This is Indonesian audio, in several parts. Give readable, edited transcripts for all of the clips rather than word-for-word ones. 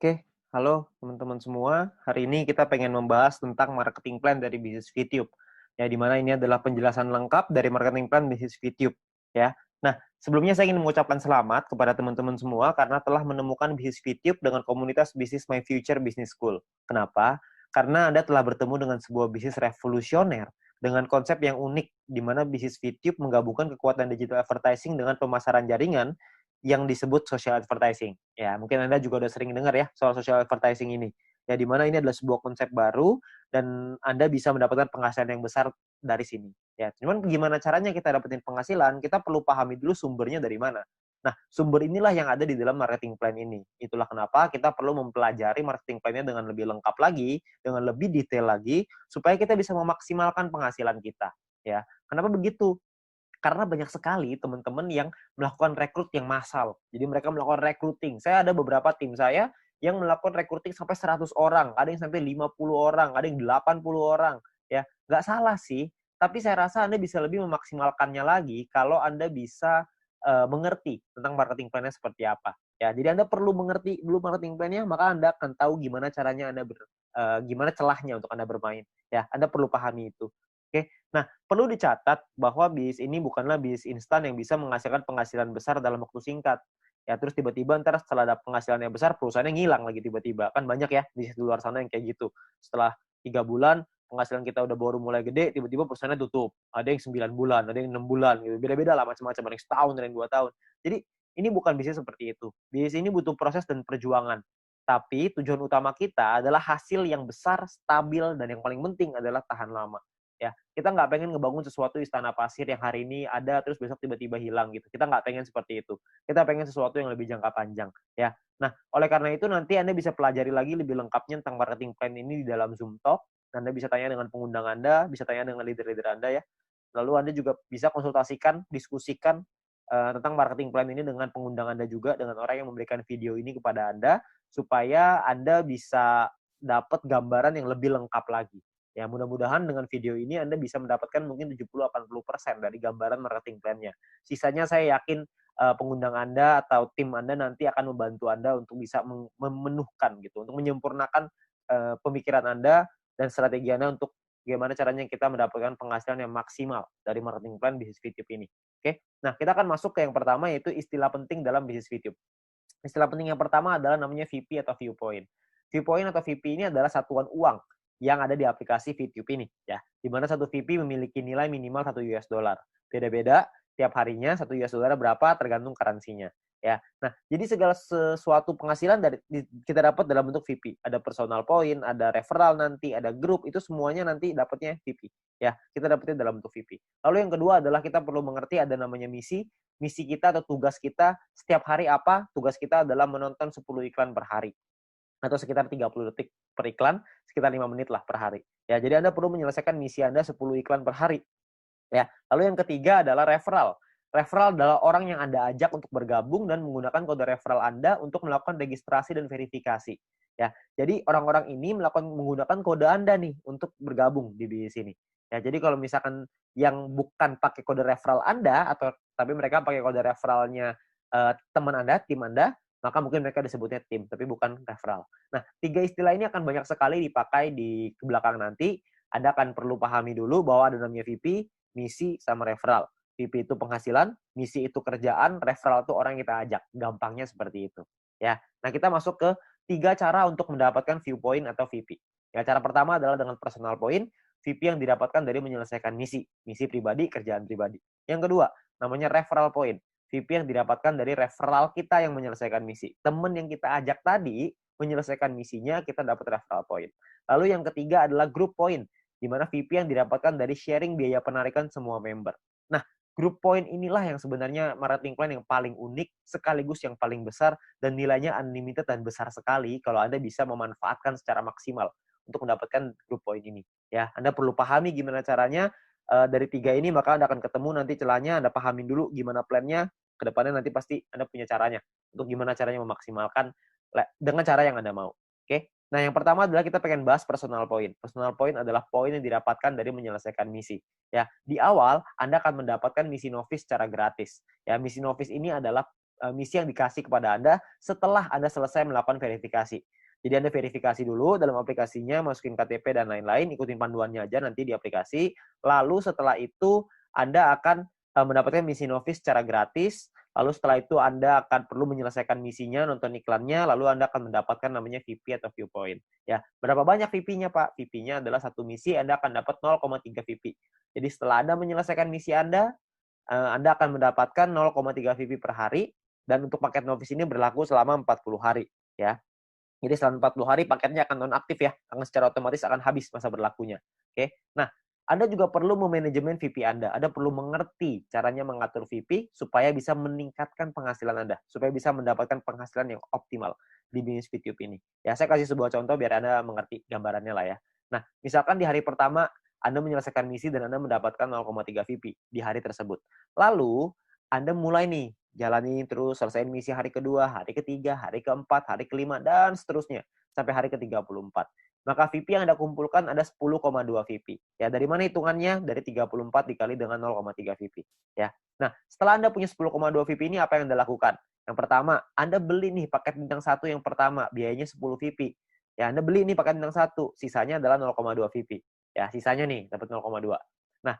Oke, halo teman-teman semua. Hari ini kita pengen membahas tentang marketing plan dari bisnis VTube. Ya, di mana ini adalah penjelasan lengkap dari marketing plan bisnis VTube. Ya. Nah, sebelumnya saya ingin mengucapkan selamat kepada teman-teman semua karena telah menemukan bisnis VTube dengan komunitas bisnis My Future Business School. Kenapa? Karena Anda telah bertemu dengan sebuah bisnis revolusioner dengan konsep yang unik, di mana bisnis VTube menggabungkan kekuatan digital advertising dengan pemasaran jaringan yang disebut social advertising. Ya, mungkin Anda juga udah sering dengar ya soal social advertising ini. Ya, di mana ini adalah sebuah konsep baru dan Anda bisa mendapatkan penghasilan yang besar dari sini. Ya, cuman gimana caranya kita dapetin penghasilan? Kita perlu pahami dulu sumbernya dari mana. Nah, sumber inilah yang ada di dalam marketing plan ini. Itulah kenapa kita perlu mempelajari marketing plan-nya dengan lebih lengkap lagi, dengan lebih detail lagi, supaya kita bisa memaksimalkan penghasilan kita. Ya, kenapa begitu? Karena banyak sekali teman-teman yang melakukan rekrut yang massal. Jadi mereka melakukan recruiting. Saya ada beberapa tim saya yang melakukan recruiting sampai 100 orang, ada yang sampai 50 orang, ada yang 80 orang. Ya, nggak salah sih, tapi saya rasa Anda bisa lebih memaksimalkannya lagi kalau Anda bisa mengerti tentang marketing plan-nya seperti apa. Ya, jadi Anda perlu mengerti dulu marketing plan-nya, maka Anda akan tahu gimana caranya gimana celahnya untuk Anda bermain. Ya, Anda perlu pahami itu. Oke. Nah, perlu dicatat bahwa bisnis ini bukanlah bisnis instan yang bisa menghasilkan penghasilan besar dalam waktu singkat. Ya, terus tiba-tiba ntar setelah ada penghasilan yang besar, perusahaannya ngilang lagi tiba-tiba. Kan banyak ya bisnis di luar sana yang kayak gitu. Setelah 3 bulan, penghasilan kita udah baru mulai gede, tiba-tiba perusahaannya tutup. Ada yang 9 bulan, ada yang 6 bulan, gitu. Beda-beda lah macam-macam, ada yang setahun, ada yang 2 tahun. Jadi, ini bukan bisnis seperti itu. Bisnis ini butuh proses dan perjuangan. Tapi tujuan utama kita adalah hasil yang besar, stabil, dan yang paling penting adalah tahan lama. Ya, kita nggak pengen ngebangun sesuatu istana pasir yang hari ini ada terus besok tiba-tiba hilang gitu. Kita nggak pengen seperti itu. Kita pengen sesuatu yang lebih jangka panjang. Ya, nah oleh karena itu nanti Anda bisa pelajari lagi lebih lengkapnya tentang marketing plan ini di dalam Zoom Talk. Anda bisa tanya dengan pengundang Anda, bisa tanya dengan leader-leader Anda ya. Lalu Anda juga bisa konsultasikan, diskusikan tentang marketing plan ini dengan pengundang Anda juga, dengan orang yang memberikan video ini kepada Anda, supaya Anda bisa dapat gambaran yang lebih lengkap lagi. Ya, mudah-mudahan dengan video ini Anda bisa mendapatkan mungkin 70-80% dari gambaran marketing plan-nya. Sisanya saya yakin pengundang Anda atau tim Anda nanti akan membantu Anda untuk bisa memenuhkan gitu, untuk menyempurnakan pemikiran Anda dan strategi Anda untuk bagaimana caranya kita mendapatkan penghasilan yang maksimal dari marketing plan bisnis VTube ini. Oke, nah kita akan masuk ke yang pertama yaitu istilah penting dalam bisnis VTube. Istilah penting yang pertama adalah namanya VP atau viewpoint. Viewpoint atau VP ini adalah satuan uang yang ada di aplikasi VTube ini, ya. Di mana satu VP memiliki nilai minimal 1 US dollar. Beda-beda tiap harinya 1 US dollar berapa tergantung currency-nya, ya. Nah, jadi segala sesuatu penghasilan kita dapat dalam bentuk VP. Ada personal point, ada referral nanti, ada grup, itu semuanya nanti dapatnya VP, ya. Kita dapatnya dalam bentuk VP. Lalu yang kedua adalah kita perlu mengerti ada namanya misi. Misi kita atau tugas kita setiap hari apa? Tugas kita adalah menonton 10 iklan per hari atau sekitar 30 detik per iklan, sekitar 5 menit lah per hari. Ya, jadi Anda perlu menyelesaikan misi Anda 10 iklan per hari. Ya, lalu yang ketiga adalah referral. Referral adalah orang yang Anda ajak untuk bergabung dan menggunakan kode referral Anda untuk melakukan registrasi dan verifikasi. Ya, jadi orang-orang ini menggunakan kode Anda nih untuk bergabung di bisnis ini. Ya, jadi kalau misalkan yang bukan pakai kode referral Anda atau tapi mereka pakai kode referralnya teman Anda, tim Anda, maka mungkin mereka disebutnya tim, tapi bukan referral. Nah, 3 istilah ini akan banyak sekali dipakai di belakang nanti. Anda akan perlu pahami dulu bahwa ada namanya VP, misi, sama referral. VP itu penghasilan, misi itu kerjaan, referral itu orang yang kita ajak. Gampangnya seperti itu. Ya. Nah, kita masuk ke 3 cara untuk mendapatkan viewpoint atau VP. Ya, cara pertama adalah dengan personal point, VP yang didapatkan dari menyelesaikan misi. Misi pribadi, kerjaan pribadi. Yang kedua, namanya referral point. VP yang didapatkan dari referral kita yang menyelesaikan misi. Teman yang kita ajak tadi menyelesaikan misinya, kita dapat referral point. Lalu yang ketiga adalah group point, di mana VP yang didapatkan dari sharing biaya penarikan semua member. Nah, group point inilah yang sebenarnya marketing plan yang paling unik, sekaligus yang paling besar, dan nilainya unlimited dan besar sekali kalau Anda bisa memanfaatkan secara maksimal untuk mendapatkan group point ini. Ya, Anda perlu pahami gimana caranya dari 3 ini, maka Anda akan ketemu nanti celahnya, Anda pahamin dulu gimana plannya, ke depannya nanti pasti Anda punya caranya, untuk gimana caranya memaksimalkan dengan cara yang Anda mau. Oke? Nah, yang pertama adalah kita pengen bahas personal point. Personal point adalah poin yang didapatkan dari menyelesaikan misi. Ya, di awal Anda akan mendapatkan misi novice secara gratis. Ya, misi novice ini adalah misi yang dikasih kepada Anda setelah Anda selesai melakukan verifikasi. Jadi Anda verifikasi dulu dalam aplikasinya, masukin KTP dan lain-lain, ikutin panduannya aja nanti di aplikasi. Lalu setelah itu Anda akan mendapatkan misi Novis secara gratis. Lalu setelah itu Anda akan perlu menyelesaikan misinya, nonton iklannya, lalu Anda akan mendapatkan namanya VP atau viewpoint. Ya, berapa banyak VP-nya, Pak? VP-nya adalah satu misi, Anda akan dapat 0,3 VP. Jadi setelah Anda menyelesaikan misi Anda akan mendapatkan 0,3 VP per hari, dan untuk paket Novis ini berlaku selama 40 hari. Ya. Jadi selama 40 hari paketnya akan nonaktif ya, karena secara otomatis akan habis masa berlakunya. Oke. Nah, Anda juga perlu memanajemen VP Anda. Anda perlu mengerti caranya mengatur VP supaya bisa meningkatkan penghasilan Anda, supaya bisa mendapatkan penghasilan yang optimal di bisnis YouTube ini. Ya, saya kasih sebuah contoh biar Anda mengerti gambarannya lah ya. Nah, misalkan di hari pertama Anda menyelesaikan misi dan Anda mendapatkan 0,3 VP di hari tersebut. Lalu, Anda mulai nih jalani terus, selesai misi hari kedua, hari ketiga, hari keempat, hari kelima, dan seterusnya. Sampai hari ke-34. Maka VP yang Anda kumpulkan ada 10,2 VP. Ya, dari mana hitungannya? Dari 34 dikali dengan 0,3 VP. Ya. Nah, setelah Anda punya 10,2 VP ini, apa yang Anda lakukan? Yang pertama, Anda beli nih paket bintang 1 yang pertama, biayanya 10 VP. Ya, Anda beli nih paket bintang 1, sisanya adalah 0,2 VP. Ya, sisanya nih, dapat 0,2. Nah,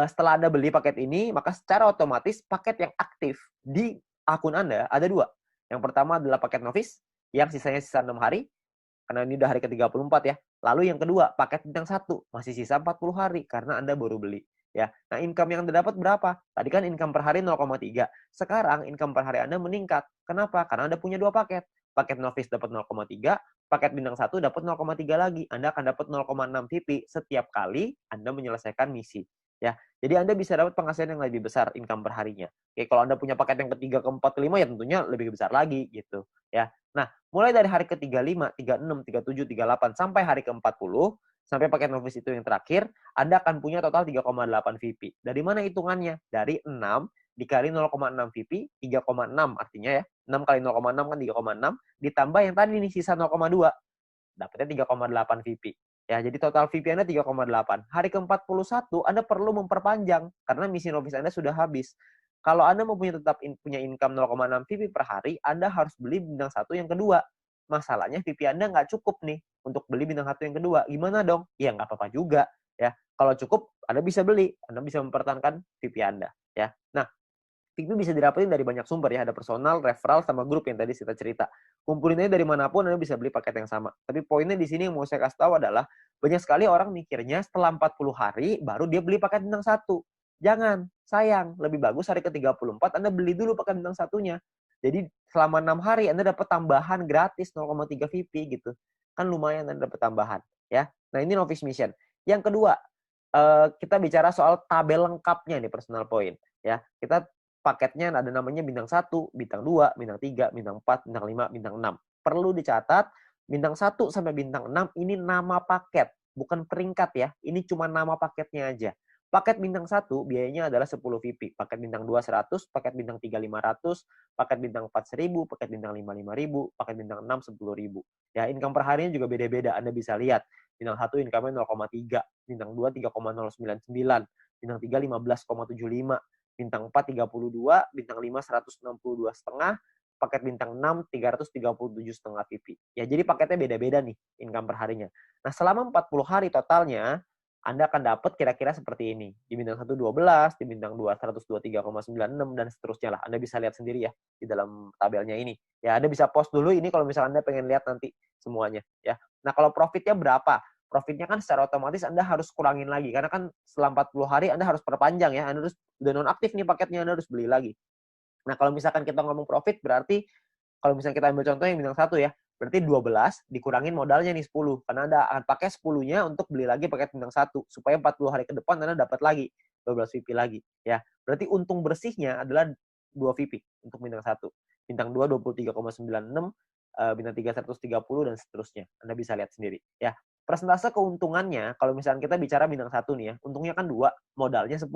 setelah Anda beli paket ini, maka secara otomatis paket yang aktif di akun Anda ada 2. Yang pertama adalah paket Novis, yang sisanya sisa 6 hari, karena ini udah hari ke-34 ya. Lalu yang kedua, paket bintang 1, masih sisa 40 hari, karena Anda baru beli. Ya. Nah, income yang Anda dapat berapa? Tadi kan income per hari 0,3. Sekarang income per hari Anda meningkat. Kenapa? Karena Anda punya 2 paket. Paket Novis dapat 0,3, paket bintang 1 dapat 0,3 lagi. Anda akan dapat 0,6 VP setiap kali Anda menyelesaikan misi. Ya, jadi Anda bisa dapat penghasilan yang lebih besar income per harinya. Oke, kalau Anda punya paket yang ketiga, keempat, kelima ya tentunya lebih besar lagi gitu. Ya, nah mulai dari hari ke-35, 36, 37, 38 sampai hari ke-40 sampai paket Novis itu yang terakhir, Anda akan punya total 3,8 VP. Dari mana hitungannya? Dari 6 dikali 0,6 VP, 3,6 artinya ya. 6 kali 0,6 kan 3,6 ditambah yang tadi nih sisa 0,2. Dapatnya 3,8 VP. Ya, jadi total VP Anda 3,8. Hari ke-41 Anda perlu memperpanjang karena misi Novis Anda sudah habis. Kalau Anda mau tetap punya income 0,6 VP per hari, Anda harus beli bintang 1 yang kedua. Masalahnya VP Anda nggak cukup nih untuk beli bintang 1 yang kedua. Gimana dong? Ya nggak apa-apa juga. Ya, kalau cukup Anda bisa beli, Anda bisa mempertahankan VP Anda. Ya, nah VP bisa didapetin dari banyak sumber ya, ada personal, referral, sama grup yang tadi kita cerita. Kumpulinnya dari manapun Anda bisa beli paket yang sama. Tapi poinnya di sini yang mau saya kasih tahu adalah banyak sekali orang mikirnya setelah 40 hari baru dia beli paket bintang 1. Jangan, sayang. Lebih bagus hari ke-34 Anda beli dulu paket bintang 1-nya. Jadi selama 6 hari Anda dapat tambahan gratis 0,3 VP gitu. Kan lumayan Anda dapat tambahan ya. Nah, ini Novice Mission. Yang kedua, kita bicara soal tabel lengkapnya nih personal point ya. Kita paketnya ada namanya bintang 1, bintang 2, bintang 3, bintang 4, bintang 5, bintang 6. Perlu dicatat, bintang 1 sampai bintang 6 ini nama paket, bukan peringkat ya. Ini cuma nama paketnya aja. Paket bintang 1 biayanya adalah 10 VP. Paket bintang 2 100, paket bintang 3 500, paket bintang 4 1000, paket bintang 5 5000, paket bintang 6 10.000. Ya, income per harinya juga beda-beda. Anda bisa lihat. Bintang 1 income-nya 0,3, bintang 2 3,099, bintang 3 15,75, bintang 4 32, bintang 5 162,5, paket bintang 6 337,5 VP. Ya, jadi paketnya beda-beda nih income per harinya. Nah, selama 40 hari totalnya Anda akan dapat kira-kira seperti ini. Di bintang 1 12, di bintang 2 123,96 dan seterusnya lah. Anda bisa lihat sendiri ya di dalam tabelnya ini. Ya, Anda bisa post dulu ini kalau misalnya Anda pengen lihat nanti semuanya ya. Nah, kalau profitnya berapa? Profitnya kan secara otomatis Anda harus kurangin lagi. Karena kan setelah 40 hari Anda harus perpanjang ya. Anda harus udah nonaktif nih paketnya, Anda harus beli lagi. Nah, kalau misalkan kita ngomong profit, berarti kalau misalnya kita ambil contoh yang bintang 1 ya, berarti 12 dikurangin modalnya nih 10. Karena Anda akan pakai 10-nya untuk beli lagi paket bintang 1. Supaya 40 hari ke depan Anda dapat lagi 12 VP lagi. Ya, berarti untung bersihnya adalah 2 VP untuk bintang 1. Bintang 2 23,96, bintang 3 130 dan seterusnya. Anda bisa lihat sendiri ya. Persentase keuntungannya kalau misalnya kita bicara bintang 1 nih ya, untungnya kan 2, modalnya 10.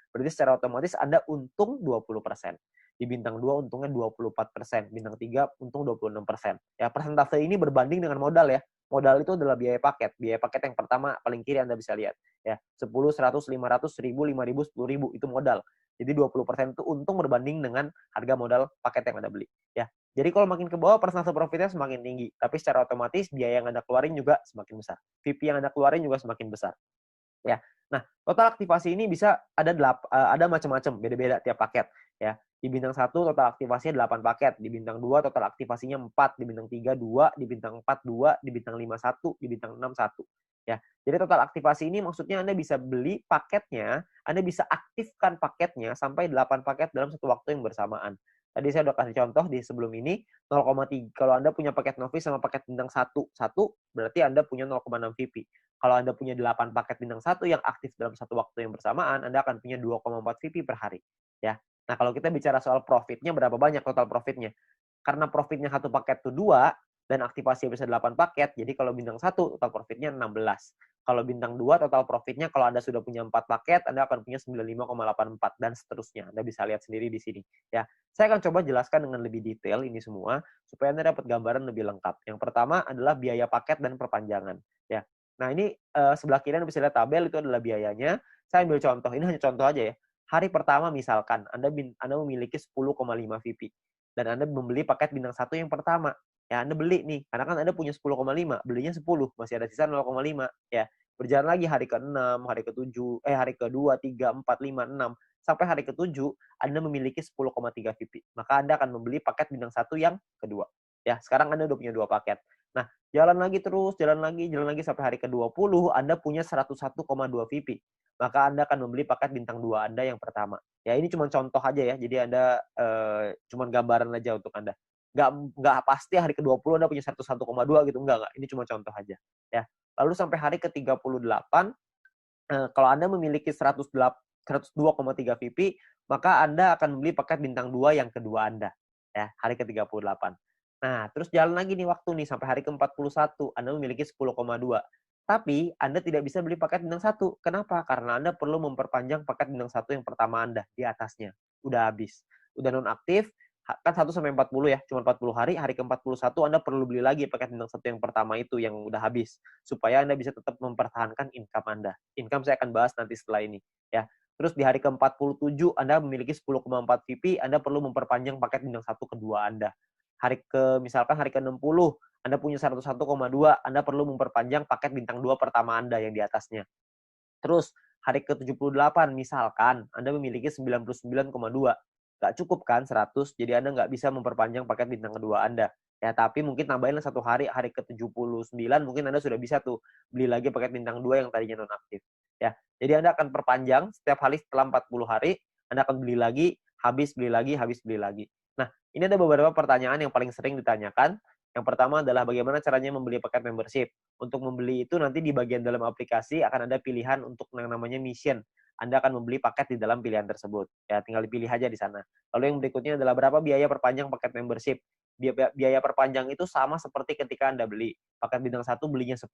Berarti secara otomatis Anda untung 20%. Di bintang 2 untungnya 24%, bintang 3 untung 26%. Ya, persentase ini berbanding dengan modal ya. Modal itu adalah biaya paket. Biaya paket yang pertama paling kiri Anda bisa lihat ya. 10, 100, 500, 1000, 5000, 10.000 itu modal. Jadi 20% itu untung berbanding dengan harga modal paket yang Anda beli. Ya. Jadi kalau makin ke bawah persentase profitnya semakin tinggi, tapi secara otomatis biaya yang Anda keluarin juga semakin besar. VP yang Anda keluarin juga semakin besar. Ya. Nah, total aktivasi ini bisa ada macam-macam, beda-beda tiap paket ya. Di bintang 1 total aktivasinya 8 paket, di bintang 2 total aktivasinya 4, di bintang 3 2, di bintang 4 2, di bintang 5 1, di bintang 6 1. Ya. Jadi total aktivasi ini maksudnya Anda bisa beli paketnya, Anda bisa aktifkan paketnya sampai 8 paket dalam satu waktu yang bersamaan. Tadi saya udah kasih contoh di sebelum ini 0,3. Kalau Anda punya paket novice sama paket bintang 1, berarti Anda punya 0,6 VP. Kalau Anda punya 8 paket bintang 1 yang aktif dalam satu waktu yang bersamaan, Anda akan punya 2,4 VP per hari. Ya. Nah, kalau kita bicara soal profitnya, berapa banyak total profitnya? Karena profitnya satu paket itu 2, dan aktivasi bisa 8 paket, jadi kalau bintang 1 total profitnya 16. Kalau bintang 2 total profitnya kalau Anda sudah punya 4 paket, Anda akan punya 95,84 dan seterusnya. Anda bisa lihat sendiri di sini. Ya, saya akan coba jelaskan dengan lebih detail ini semua supaya Anda dapat gambaran lebih lengkap. Yang pertama adalah biaya paket dan perpanjangan. Ya, nah ini sebelah kiri Anda bisa lihat tabel itu adalah biayanya. Saya ambil contoh, ini hanya contoh aja ya. Hari pertama misalkan Anda memiliki 10,5 VP dan Anda membeli paket bintang 1 yang pertama. Ya, Anda beli nih, karena kan Anda punya 10,5, belinya 10, masih ada sisa 0,5. Ya, berjalan lagi hari ke-6, hari ke-7, hari ke-2, 3, 4, 5, 6, sampai hari ke-7, Anda memiliki 10,3 VP. Maka Anda akan membeli paket bintang 1 yang kedua. Ya, sekarang Anda udah punya 2 paket. Nah, jalan lagi terus, jalan lagi sampai hari ke-20, Anda punya 101,2 VP. Maka Anda akan membeli paket bintang 2 Anda yang pertama. Ya, ini cuma contoh aja ya, jadi Anda cuma gambaran aja untuk Anda. Nggak pasti hari ke-20 Anda punya 101,2 gitu, enggak. Ini cuma contoh aja. Ya. Lalu sampai hari ke-38, kalau Anda memiliki 102,3 VP, maka Anda akan membeli paket bintang 2 yang kedua Anda. Ya, hari ke-38. Nah, terus jalan lagi nih waktu nih, sampai hari ke-41, Anda memiliki 10,2. Tapi, Anda tidak bisa beli paket bintang 1. Kenapa? Karena Anda perlu memperpanjang paket bintang 1 yang pertama Anda, di atasnya. Udah habis. Udah nonaktif, kan 1 sampai 40 ya, cuma 40 hari, hari ke-41 Anda perlu beli lagi paket bintang 1 yang pertama itu yang udah habis, supaya Anda bisa tetap mempertahankan income Anda. Income saya akan bahas nanti setelah ini, ya. Terus di hari ke-47 Anda memiliki 10,4 VP, Anda perlu memperpanjang paket bintang 1 kedua Anda. Misalkan hari ke-60, Anda punya 101,2, Anda perlu memperpanjang paket bintang 2 pertama Anda yang di atasnya. Terus hari ke-78 misalkan Anda memiliki 99,2. Nggak cukup kan 100, jadi Anda nggak bisa memperpanjang paket bintang kedua Anda. Ya, tapi mungkin tambahin satu hari ke-79 mungkin Anda sudah bisa tuh beli lagi paket bintang 2 yang tadinya nonaktif. Ya, jadi Anda akan perpanjang setiap hari setelah 40 hari, Anda akan beli lagi, habis beli lagi, habis beli lagi. Nah, ini ada beberapa pertanyaan yang paling sering ditanyakan. Yang pertama adalah bagaimana caranya membeli paket membership. Untuk membeli itu nanti di bagian dalam aplikasi akan ada pilihan untuk yang namanya mission. Anda akan membeli paket di dalam pilihan tersebut. Ya, tinggal dipilih aja di sana. Lalu yang berikutnya adalah berapa biaya perpanjang paket membership. Biaya perpanjang itu sama seperti ketika Anda beli. Paket bintang 1 belinya 10,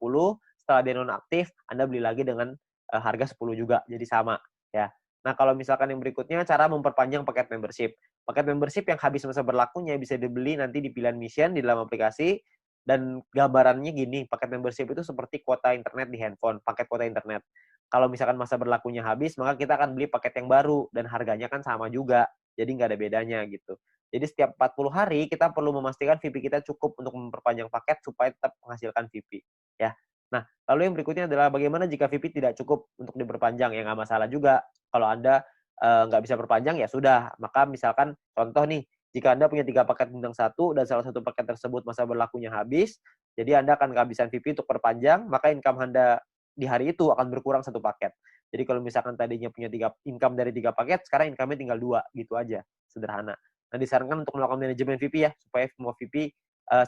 setelah dia nonaktif, Anda beli lagi dengan harga 10 juga. Jadi sama. Ya. Nah, kalau misalkan yang berikutnya, cara memperpanjang paket membership. Paket membership yang habis masa berlakunya bisa dibeli nanti di pilihan mission di dalam aplikasi. Dan gambarannya gini, paket membership itu seperti kuota internet di handphone, paket kuota internet. Kalau misalkan masa berlakunya habis, maka kita akan beli paket yang baru, dan harganya kan sama juga, jadi nggak ada bedanya gitu. Jadi setiap 40 hari, kita perlu memastikan VP kita cukup untuk memperpanjang paket supaya tetap menghasilkan VP. Ya. Nah, lalu yang berikutnya adalah bagaimana jika VP tidak cukup untuk diperpanjang, ya nggak masalah juga. Kalau Anda nggak bisa perpanjang, ya sudah. Maka misalkan, contoh nih, jika Anda punya 3 paket bintang 1 dan salah satu paket tersebut masa berlakunya habis, jadi Anda akan kehabisan VP untuk perpanjang, maka income Anda di hari itu akan berkurang 1 paket. Jadi kalau misalkan tadinya punya income dari 3 paket, sekarang income-nya tinggal 2, gitu aja, sederhana. Nah, disarankan untuk melakukan manajemen VP ya, supaya semua VP,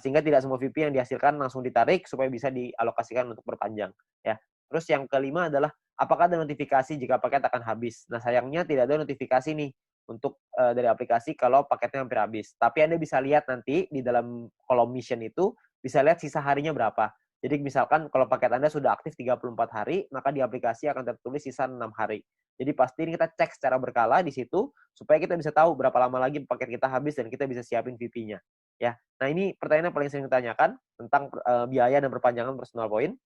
sehingga tidak semua VP yang dihasilkan langsung ditarik, supaya bisa dialokasikan untuk perpanjang. Ya. Terus yang kelima adalah, apakah ada notifikasi jika paket akan habis? Nah, sayangnya tidak ada notifikasi nih untuk dari aplikasi kalau paketnya hampir habis. Tapi Anda bisa lihat nanti di dalam kolom mission itu, bisa lihat sisa harinya berapa. Jadi misalkan kalau paket Anda sudah aktif 34 hari, maka di aplikasi akan tertulis sisa 6 hari. Jadi pasti ini kita cek secara berkala di situ, supaya kita bisa tahu berapa lama lagi paket kita habis dan kita bisa siapin VP-nya. Ya. Nah, ini pertanyaan yang paling sering ditanyakan tentang biaya dan perpanjangan personal point.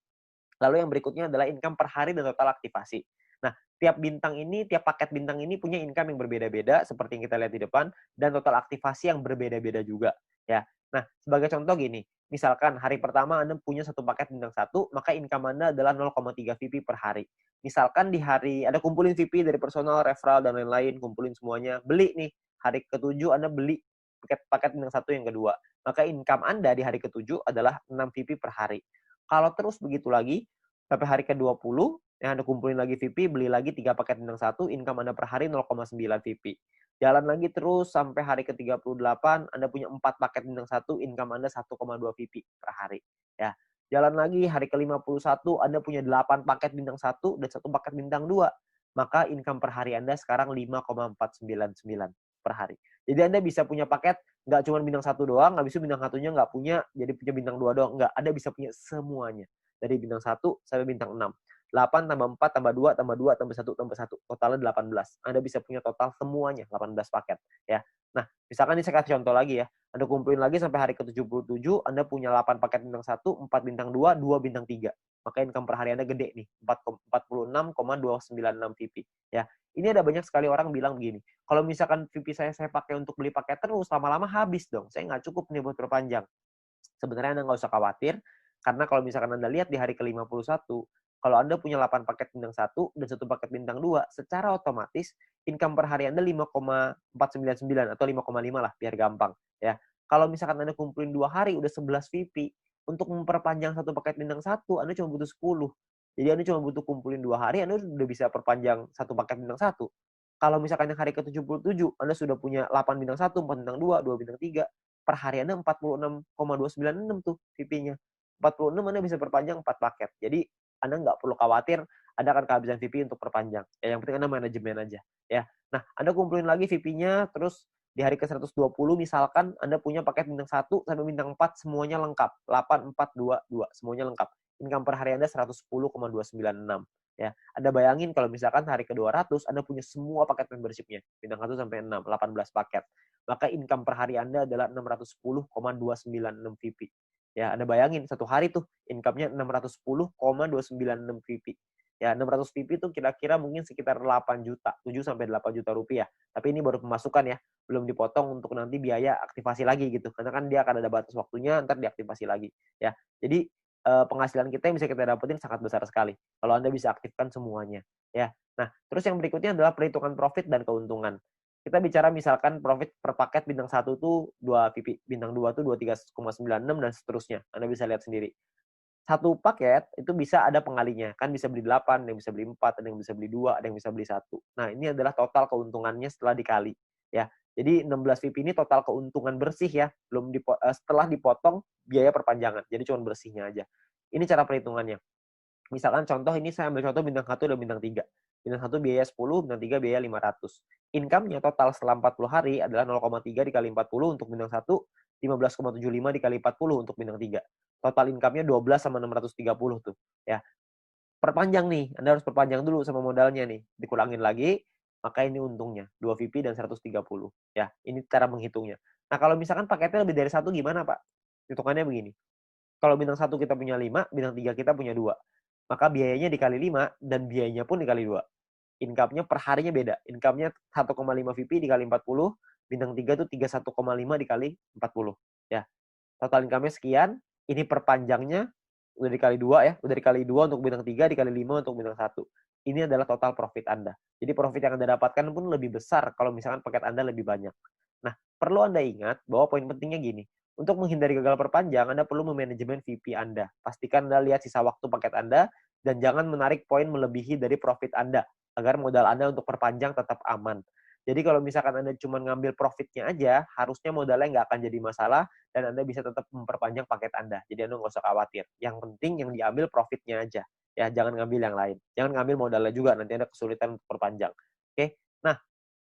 Lalu yang berikutnya adalah income per hari dan total aktivasi. Nah, tiap bintang ini, tiap paket bintang ini punya income yang berbeda-beda seperti yang kita lihat di depan dan total aktivasi yang berbeda-beda juga ya. Nah, sebagai contoh gini, misalkan hari pertama Anda punya satu paket bintang satu, maka income Anda adalah 0,3 VP per hari. Misalkan di hari ada kumpulin VP dari personal, referral dan lain-lain, kumpulin semuanya, beli nih hari ketujuh Anda beli paket bintang satu yang kedua, maka income Anda di hari ketujuh adalah 6 VP per hari. Kalau terus begitu lagi sampai hari ke-20, yang Anda kumpulin lagi VP, beli lagi 3 paket bintang satu, income Anda per hari 0,9 VP. Jalan lagi terus sampai hari ke-38, Anda punya 4 paket bintang satu, income Anda 1,2 VP per hari. Ya. Jalan lagi hari ke-51, Anda punya 8 paket bintang satu dan 1 paket bintang 2. Maka income per hari Anda sekarang 5,499 per hari. Jadi Anda bisa punya paket nggak cuma bintang satu doang, habis itu bintang satunya nggak punya, jadi punya bintang 2 doang. Nggak, Anda bisa punya semuanya. Dari bintang 1 sampai bintang 6. 8 tambah 4 tambah 2 tambah 2 tambah 1 tambah 1. Totalnya 18. Anda bisa punya total semuanya 18 paket. Ya. Nah, misalkan ini saya kasih contoh lagi ya. Anda kumpulin lagi sampai hari ke-77, Anda punya 8 paket bintang 1, 4 bintang 2, 2 bintang 3. Maka income per hari Anda gede nih, 46,296 VP. Ya. Ini ada banyak sekali orang bilang begini, kalau misalkan VP saya pakai untuk beli paket terus, lama-lama habis dong. Saya nggak cukup nih buat perpanjang. Sebenarnya Anda nggak usah khawatir, karena kalau misalkan Anda lihat di hari ke-51, kalau Anda punya 8 paket bintang 1 dan 1 paket bintang 2, secara otomatis income per hari Anda 5,499 atau 5,5 lah, biar gampang. Ya. Kalau misalkan Anda kumpulin 2 hari, udah 11 VP, untuk memperpanjang satu paket bintang 1, Anda cuma butuh 10. Jadi Anda cuma butuh kumpulin 2 hari, Anda udah bisa perpanjang satu paket bintang 1. Kalau misalkan yang hari ke-77, Anda sudah punya 8 bintang 1, 4 bintang 2, 2 bintang 3, per hari Anda 46,296 tuh VP-nya. 46 Anda bisa perpanjang 4 paket. Jadi Anda nggak perlu khawatir Anda akan kehabisan VP untuk perpanjang. Ya, yang penting Anda manajemen aja. Ya. Nah, Anda kumpulin lagi VP-nya, terus di hari ke-120 misalkan Anda punya paket bintang 1 sampai bintang 4 semuanya lengkap. 8, 4, 2, 2 semuanya lengkap. Income per hari Anda 110,296. Ya, Anda bayangin kalau misalkan hari ke-200 Anda punya semua paket membership-nya, bintang 1 sampai 6, 18 paket. Maka income per hari Anda adalah 610,296 VP. Ya, Anda bayangin satu hari tuh income-nya 610,296 VP. Ya, 600 VP itu kira-kira mungkin sekitar 8 juta, 7 sampai 8 juta rupiah. Tapi ini baru pemasukan ya, belum dipotong untuk nanti biaya aktivasi lagi gitu. Karena kan dia akan ada batas waktunya, ntar diaktifasi lagi. Ya, jadi penghasilan kita yang bisa kita dapetin sangat besar sekali kalau Anda bisa aktifkan semuanya. Ya, nah terus yang berikutnya adalah perhitungan profit dan keuntungan. Kita bicara misalkan profit per paket bintang 1 tuh 2 VP, bintang 2 tuh 23,96 dan seterusnya. Anda bisa lihat sendiri. Satu paket itu bisa ada pengalinya. Kan bisa beli 8, ada yang bisa beli 4, ada yang bisa beli 2, ada yang bisa beli 1. Nah, ini adalah total keuntungannya setelah dikali. Ya. Jadi 16 VP ini total keuntungan bersih ya, setelah dipotong biaya perpanjangan. Jadi cuma bersihnya aja. Ini cara perhitungannya. Misalkan contoh ini saya ambil contoh bintang 1 dan bintang 3. Bintang 1 biaya 10, bintang 3 biaya 500. Income-nya total setelah 40 hari adalah 0,3 dikali 40 untuk bintang 1, 15,75 dikali 40 untuk bintang 3. Total income-nya 12 sama 630 tuh. Ya. Perpanjang nih, Anda harus perpanjang dulu sama modalnya nih. Dikurangin lagi, maka ini untungnya. 2 VP dan 130. Ya, ini cara menghitungnya. Nah, kalau misalkan paketnya lebih dari 1 gimana, Pak? Hitungannya begini. Kalau bintang 1 kita punya 5, bintang 3 kita punya 2. Maka biayanya dikali 5 dan biayanya pun dikali 2. Income-nya per harinya beda. Income-nya 1,5 VP dikali 40, bintang 3 tuh 31,5 dikali 40. Ya. Total income-nya sekian, ini perpanjangnya udah dikali 2 ya, udah dikali 2 untuk bintang 3, dikali 5 untuk bintang 1. Ini adalah total profit Anda. Jadi profit yang Anda dapatkan pun lebih besar kalau misalkan paket Anda lebih banyak. Nah, perlu Anda ingat bahwa poin pentingnya gini, untuk menghindari gagal perpanjang, Anda perlu memanajemen VP Anda. Pastikan Anda lihat sisa waktu paket Anda, dan jangan menarik poin melebihi dari profit Anda, agar modal Anda untuk perpanjang tetap aman. Jadi kalau misalkan Anda cuma ngambil profitnya aja, harusnya modalnya nggak akan jadi masalah, dan Anda bisa tetap memperpanjang paket Anda. Jadi Anda nggak usah khawatir. Yang penting yang diambil profitnya aja. Ya, jangan ngambil yang lain. Jangan ngambil modalnya juga, nanti Anda kesulitan untuk perpanjang. Oke? Nah,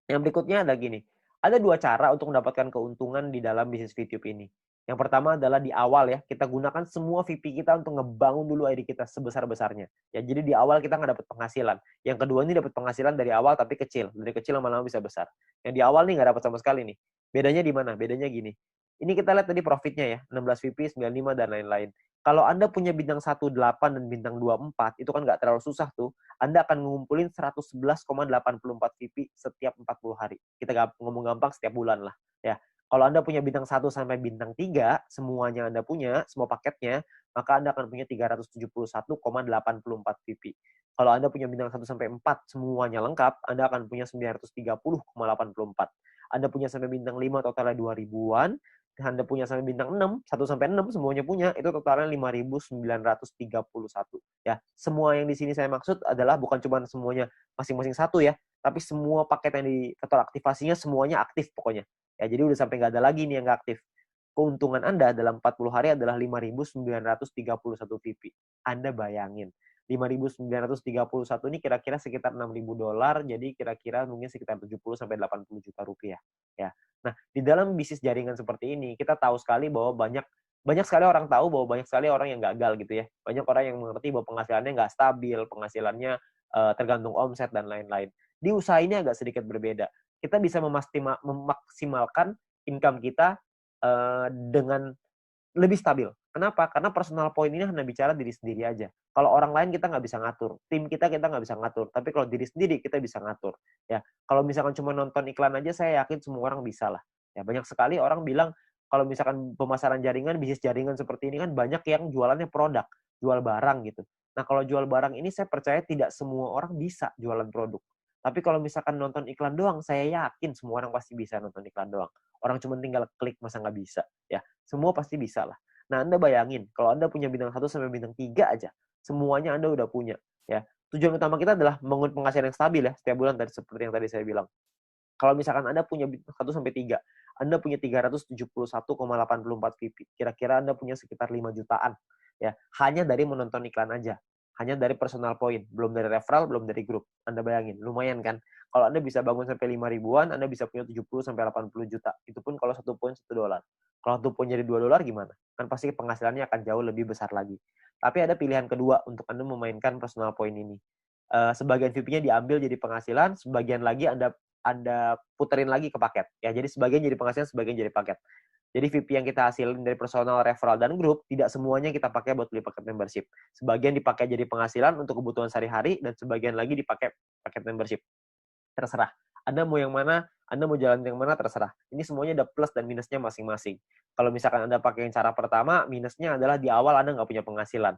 yang berikutnya ada gini. Ada 2 cara untuk mendapatkan keuntungan di dalam bisnis VTube ini. Yang pertama adalah di awal ya, kita gunakan semua VP kita untuk ngebangun dulu ID kita sebesar-besarnya. Ya, jadi di awal kita nggak dapat penghasilan. Yang kedua ini dapat penghasilan dari awal tapi kecil. Dari kecil lama-lama bisa besar. Yang di awal nih nggak dapat sama sekali nih. Bedanya di mana? Bedanya gini. Ini kita lihat tadi profitnya ya, 16 VP, 95, dan lain-lain. Kalau Anda punya bintang 18 dan bintang 24, itu kan nggak terlalu susah tuh. Anda akan ngumpulin 111,84 VP setiap 40 hari. Kita ngomong gampang setiap bulan lah. Ya. Kalau Anda punya bintang 1 sampai bintang 3, semuanya Anda punya, semua paketnya, maka Anda akan punya 371,84 VP. Kalau Anda punya bintang 1 sampai 4, semuanya lengkap, Anda akan punya 930,84. Anda punya sampai bintang 5, totalnya 2000-an. Anda punya sampai bintang 6, 1 sampai 6 semuanya punya, itu totalnya 5.931. Ya, semua yang di sini saya maksud adalah bukan cuma semuanya masing-masing satu ya, tapi semua paket yang di faktor aktivasinya semuanya aktif pokoknya. Ya, jadi udah sampai nggak ada lagi nih yang nggak aktif. Keuntungan Anda dalam 40 hari adalah 5.931 VP. Anda bayangin, 5.931 ini kira-kira sekitar $6.000, jadi kira-kira mungkin sekitar 70 sampai 80 juta rupiah. Ya. Nah, di dalam bisnis jaringan seperti ini, kita tahu sekali bahwa banyak sekali orang tahu bahwa banyak sekali orang yang gagal gitu ya. Banyak orang yang mengerti bahwa penghasilannya nggak stabil, penghasilannya tergantung omset dan lain-lain. Di usaha ini agak sedikit berbeda. Kita bisa memaksimalkan income kita dengan lebih stabil. Kenapa? Karena personal point ini hanya bicara diri sendiri aja. Kalau orang lain kita nggak bisa ngatur, tim kita nggak bisa ngatur. Tapi kalau diri sendiri kita bisa ngatur. Ya, kalau misalkan cuma nonton iklan aja, saya yakin semua orang bisa lah. Ya, banyak sekali orang bilang kalau misalkan pemasaran jaringan, bisnis jaringan seperti ini kan banyak yang jualannya produk, jual barang gitu. Nah, kalau jual barang ini saya percaya tidak semua orang bisa jualan produk. Tapi kalau misalkan nonton iklan doang, saya yakin semua orang pasti bisa nonton iklan doang. Orang cuma tinggal klik, masa nggak bisa? Ya, semua pasti bisa lah. Nah, Anda bayangin, kalau Anda punya bintang 1 sampai bintang 3 aja, semuanya Anda udah punya. Ya, tujuan utama kita adalah membangun penghasilan yang stabil ya, setiap bulan tadi seperti yang tadi saya bilang. Kalau misalkan Anda punya bintang 1 sampai 3, Anda punya 371,84 VP. Kira-kira Anda punya sekitar 5 jutaan. Ya, hanya dari menonton iklan aja. Hanya dari personal point, belum dari referral, belum dari grup. Anda bayangin, lumayan kan? Kalau Anda bisa bangun sampai 5 ribuan, Anda bisa punya 70 sampai 80 juta. Itu pun kalau satu poin $1. Kalau satu poin jadi $2 gimana? Kan pasti penghasilannya akan jauh lebih besar lagi. Tapi ada pilihan kedua untuk Anda memainkan personal point ini. Sebagian VP-nya diambil jadi penghasilan, sebagian lagi Anda puterin lagi ke paket. Ya, jadi sebagian jadi penghasilan, sebagian jadi paket. Jadi VP yang kita hasilin dari personal, referral, dan grup, tidak semuanya kita pakai buat beli paket membership. Sebagian dipakai jadi penghasilan untuk kebutuhan sehari-hari, dan sebagian lagi dipakai paket membership. Terserah. Anda mau yang mana, Anda mau jalan yang mana, terserah. Ini semuanya ada plus dan minusnya masing-masing. Kalau misalkan Anda pakai yang cara pertama, minusnya adalah di awal Anda nggak punya penghasilan.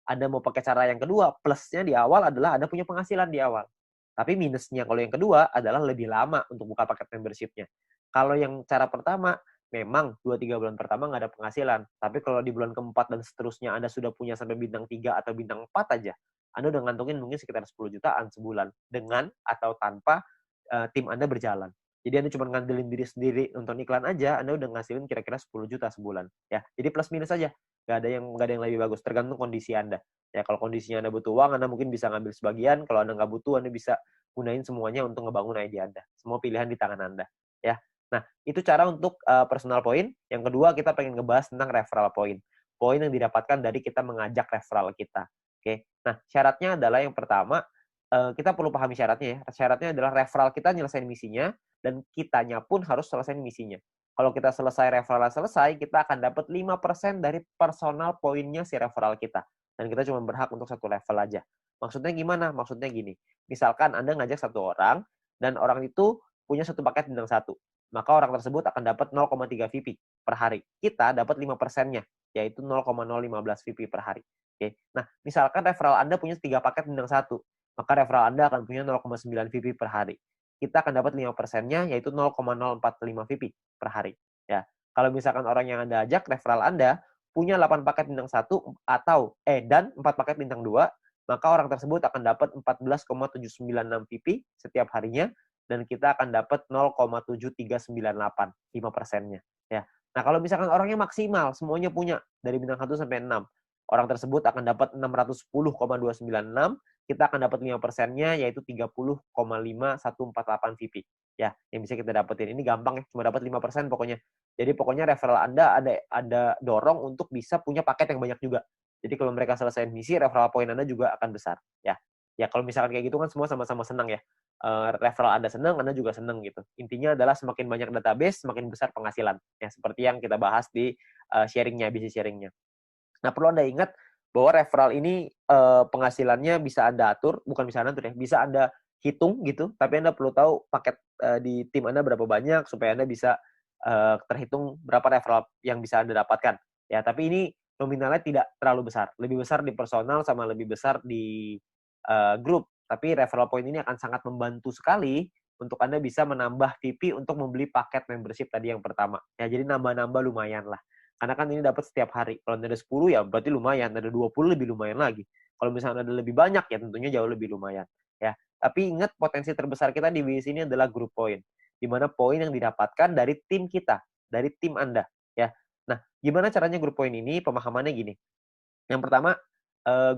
Anda mau pakai cara yang kedua, plusnya di awal adalah Anda punya penghasilan di awal. Tapi minusnya kalau yang kedua adalah lebih lama untuk buka paket membership-nya. Kalau yang cara pertama, memang 2-3 bulan pertama nggak ada penghasilan. Tapi kalau di bulan keempat dan seterusnya Anda sudah punya sampai bintang 3 atau bintang 4 aja, Anda udah ngantongin mungkin sekitar 10 jutaan sebulan dengan atau tanpa tim Anda berjalan. Jadi Anda cuma ngandelin diri sendiri nonton iklan aja, Anda udah ngasilin kira-kira 10 juta sebulan. Ya, jadi plus minus aja. Nggak ada yang lebih bagus, tergantung kondisi Anda. Ya, kalau kondisinya Anda butuh uang, Anda mungkin bisa ngambil sebagian. Kalau Anda nggak butuh, Anda bisa gunain semuanya untuk ngebangun ide Anda. Semua pilihan di tangan Anda. Ya, nah itu cara untuk personal point. Yang kedua, kita pengen ngebahas tentang referral point. Poin yang didapatkan dari kita mengajak referral kita. Oke, nah syaratnya adalah yang pertama, kita perlu pahami syaratnya ya. Syaratnya adalah referral kita nyelesain misinya, dan kitanya pun harus selesai misinya. Kalau kita selesai referral selesai, kita akan dapat 5% dari personal poinnya si referral kita. Dan kita cuma berhak untuk satu level aja. Maksudnya gimana? Maksudnya gini. Misalkan Anda ngajak satu orang, dan orang itu punya satu paket bintang 1. Maka orang tersebut akan dapat 0,3 VP per hari. Kita dapat 5%-nya, yaitu 0,015 VP per hari. Oke. Nah, misalkan referral Anda punya 3 paket bintang 1, maka referral Anda akan punya 0,9 VP per hari. Kita akan dapat 5%-nya, yaitu 0,045 VP per hari. Ya. Kalau misalkan orang yang Anda ajak, referral Anda punya 8 paket bintang 1 dan 4 paket bintang 2, maka orang tersebut akan dapat 14,796 VP setiap harinya, dan kita akan dapat 0,7398, 5%-nya. Ya. Nah, kalau misalkan orangnya maksimal, semuanya punya, dari bintang 1 sampai 6, orang tersebut akan dapat 610,296, kita akan dapat 5%-nya, yaitu 30,5148 VP. Ya, yang bisa kita dapetin. Ini gampang ya, cuma dapat 5% pokoknya. Jadi pokoknya referral Anda ada dorong untuk bisa punya paket yang banyak juga. Jadi kalau mereka selesai misi, referral point Anda juga akan besar. Ya. Ya kalau misalkan kayak gitu kan semua sama-sama senang ya. Referral Anda senang, Anda juga senang gitu. Intinya adalah semakin banyak database, semakin besar penghasilan. Ya seperti yang kita bahas di bisnis sharingnya. Nah, perlu Anda ingat bahwa referral ini penghasilannya bisa Anda atur, bukan bisa Anda atur ya, bisa Anda hitung gitu, tapi Anda perlu tahu paket di tim Anda berapa banyak supaya Anda bisa terhitung berapa referral yang bisa Anda dapatkan. Ya, tapi ini nominalnya tidak terlalu besar. Lebih besar di personal sama lebih besar di grup. Tapi referral point ini akan sangat membantu sekali untuk Anda bisa menambah VP untuk membeli paket membership tadi yang pertama. Ya, jadi nambah-nambah lumayan lah. Karena kan ini dapat setiap hari. Kalau ada 10 ya berarti lumayan. Ada 20 lebih lumayan lagi. Kalau misalnya ada lebih banyak ya tentunya jauh lebih lumayan. Ya. Tapi ingat potensi terbesar kita di bisnis ini adalah group point. Di mana poin yang didapatkan dari tim kita, dari tim Anda. Ya. Nah, gimana caranya group point ini? Pemahamannya gini. Yang pertama,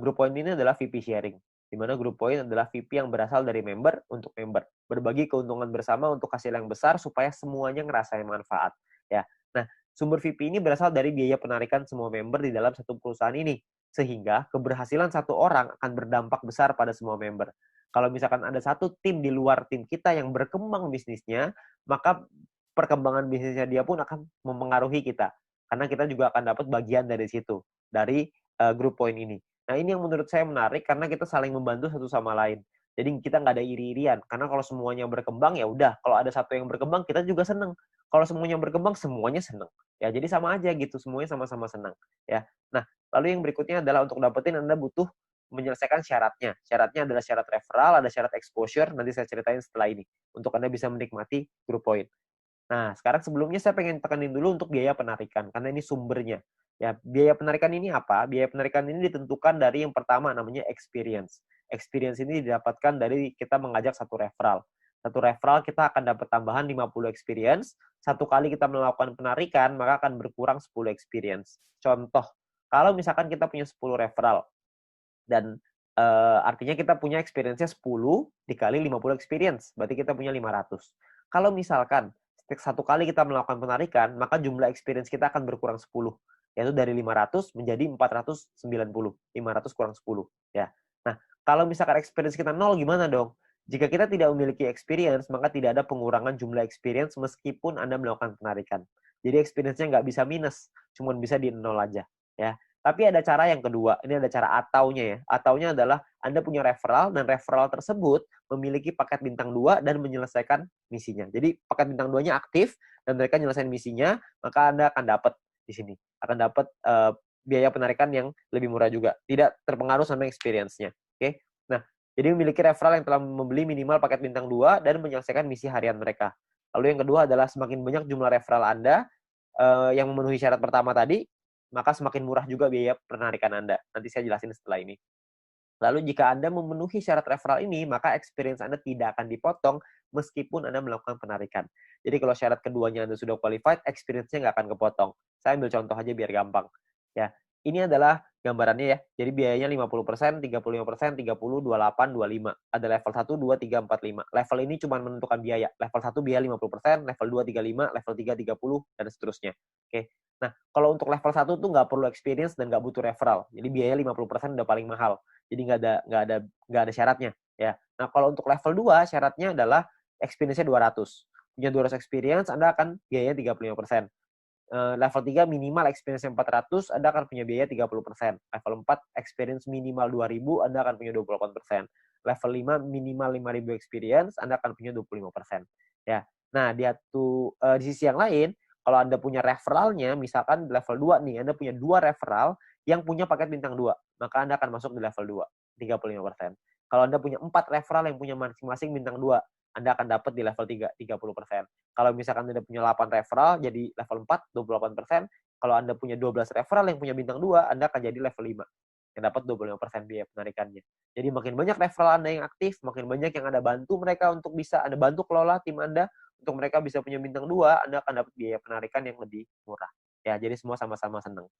group point ini adalah VP sharing. Di mana group point adalah VP yang berasal dari member untuk member. Berbagi keuntungan bersama untuk hasil yang besar supaya semuanya ngerasain manfaat. Ya. Nah, sumber VP ini berasal dari biaya penarikan semua member di dalam satu perusahaan ini. Sehingga keberhasilan satu orang akan berdampak besar pada semua member. Kalau misalkan ada satu tim di luar tim kita yang berkembang bisnisnya, maka perkembangan bisnisnya dia pun akan mempengaruhi kita. Karena kita juga akan dapat bagian dari situ, dari group point ini. Nah, ini yang menurut saya menarik karena kita saling membantu satu sama lain. Jadi kita nggak ada iri-irian. Karena kalau semuanya berkembang, ya udah. Kalau ada satu yang berkembang, kita juga seneng. Kalau semuanya berkembang, semuanya seneng. Ya, jadi sama aja gitu. Semuanya sama-sama senang. Ya. Nah, lalu yang berikutnya adalah untuk dapetin Anda butuh menyelesaikan syaratnya. Syaratnya adalah syarat referral, ada syarat exposure. Nanti saya ceritain setelah ini. Untuk Anda bisa menikmati group point. Nah, sekarang sebelumnya saya pengen tekenin dulu untuk biaya penarikan, karena ini sumbernya. Ya, biaya penarikan ini apa? Biaya penarikan ini ditentukan dari yang pertama namanya experience. Experience ini didapatkan dari kita mengajak satu referral. Satu referral kita akan dapat tambahan 50 experience. Satu kali kita melakukan penarikan, maka akan berkurang 10 experience. Contoh, kalau misalkan kita punya 10 referral, dan artinya kita punya experience-nya 10 dikali 50 experience, berarti kita punya 500. Kalau misalkan satu kali kita melakukan penarikan, maka jumlah experience kita akan berkurang 10, yaitu dari 500 menjadi 490. 500 kurang 10. Ya. Nah, kalau misalkan experience kita 0, gimana dong? Jika kita tidak memiliki experience, maka tidak ada pengurangan jumlah experience meskipun Anda melakukan penarikan. Jadi experience-nya nggak bisa minus, cuma bisa di 0 aja. Ya. Tapi ada cara yang kedua, ini ada cara ataunya ya. Ataunya adalah Anda punya referral, dan referral tersebut memiliki paket bintang 2 dan menyelesaikan misinya. Jadi paket bintang 2-nya aktif, dan mereka menyelesaikan misinya, maka Anda akan dapat di sini. Akan dapat biaya penarikan yang lebih murah juga. Tidak terpengaruh sama experience-nya. Oke? Nah, jadi memiliki referral yang telah membeli minimal paket bintang 2 dan menyelesaikan misi harian mereka. Lalu yang kedua adalah semakin banyak jumlah referral Anda yang memenuhi syarat pertama tadi, maka semakin murah juga biaya penarikan Anda. Nanti saya jelasin setelah ini. Lalu jika Anda memenuhi syarat referral ini, maka experience Anda tidak akan dipotong meskipun Anda melakukan penarikan. Jadi kalau syarat keduanya Anda sudah qualified, experience-nya nggak akan kepotong. Saya ambil contoh aja biar gampang. Ya, ini adalah gambarannya ya. Jadi biayanya 50%, 35%, 30, 28, 25. Ada level 1, 2, 3, 4, 5. Level ini cuma menentukan biaya. Level 1 biaya 50%, level 2 35, level 3 30, dan seterusnya. Oke. Nah, kalau untuk level 1 tuh nggak perlu experience dan nggak butuh referral. Jadi biaya 50% udah paling mahal. Jadi nggak ada syaratnya. Ya. Nah, kalau untuk level 2 syaratnya adalah experience-nya 200. Punya 200 experience, Anda akan biayanya 35%. Level 3 minimal experience 400, Anda akan punya biaya 30%. Level 4 experience minimal 2000, Anda akan punya 28%. Level 5 minimal 5000 experience, Anda akan punya 25%. Ya. Nah, di sisi yang lain, kalau Anda punya referralnya, misalkan level 2 nih, Anda punya 2 referral yang punya paket bintang 2, maka Anda akan masuk di level 2, 35%. Kalau Anda punya 4 referral yang punya masing-masing bintang 2, Anda akan dapat di level 3, 30%. Kalau misalkan Anda punya 8 referral, jadi level 4, 28%. Kalau Anda punya 12 referral yang punya bintang 2, Anda akan jadi level 5, yang dapat 25% biaya penarikannya. Jadi makin banyak referral Anda yang aktif, makin banyak yang Anda bantu mereka untuk bisa Anda bantu kelola tim Anda, untuk mereka bisa punya bintang 2, Anda akan dapat biaya penarikan yang lebih murah. Ya, jadi semua sama-sama senang.